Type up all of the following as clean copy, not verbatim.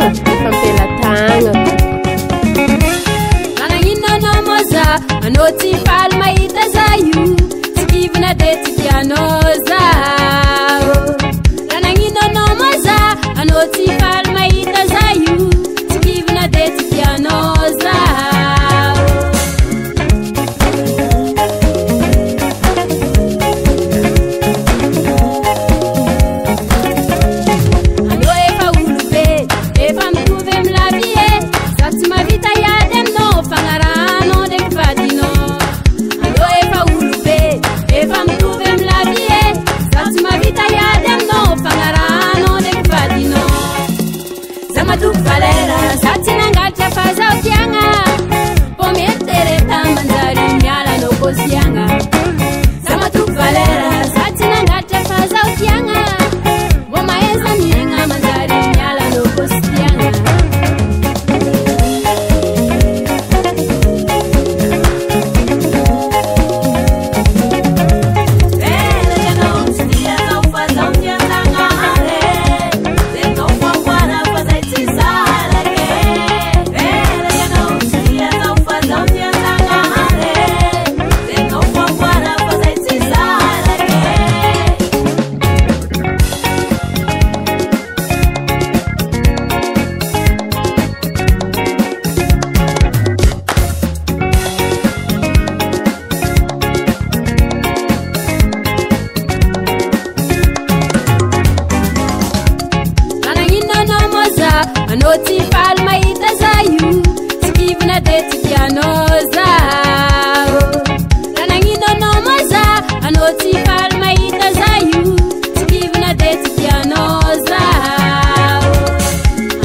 fampelatagna Nananginana moza anao tsy faly mahita za io tsy kivina de tsy tianao zaho Nananginana moza anao tsy faly mahita za io tsy kivina de tsy tianao zaho Valera, satinangatra fazao tianga Pometere tamanjari miala no kosianga Samatu Valera, satinangatra fazao tianga Bomaeza mienga manjari miala no kosianga Anao tsy faly mahita za io tsy kivina de tsy tianao zaho Nananginanao moza anao tsy faly mahita za io tsy kivina de tsy tianao zaho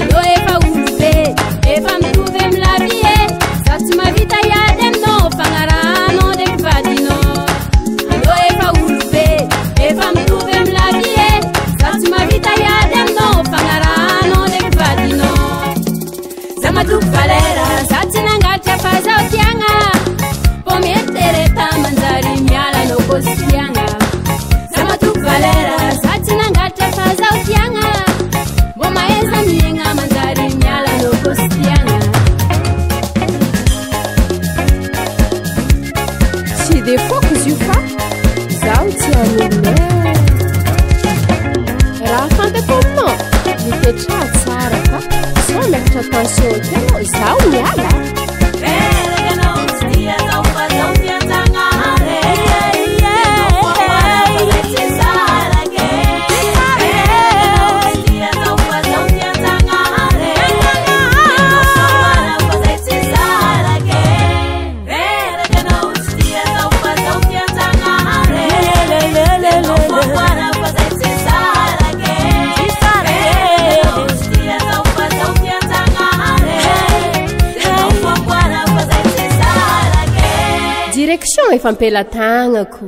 Anao efa olobe efa mitovy amy la vie za tsy mavita iady aminao fagnaranao ndraiky vadinao Anao efa olobe efa mitovy amy la vie za tsy mavita iady aminao fagnaranao ndraiky vadinao Samatu Valera, satinangatra fazao tianga Pometere tamanjari miala no kosianga Samatu Valera, satinangatra fazao tianga Bomaeza mienga manjari miala no kosianga Tsy de foko izy io fa zaho tsy an'olona raha fantako aminao mitoetra tsara fa sao miakatra attention tianao zaho miala direction efa ampelatagnako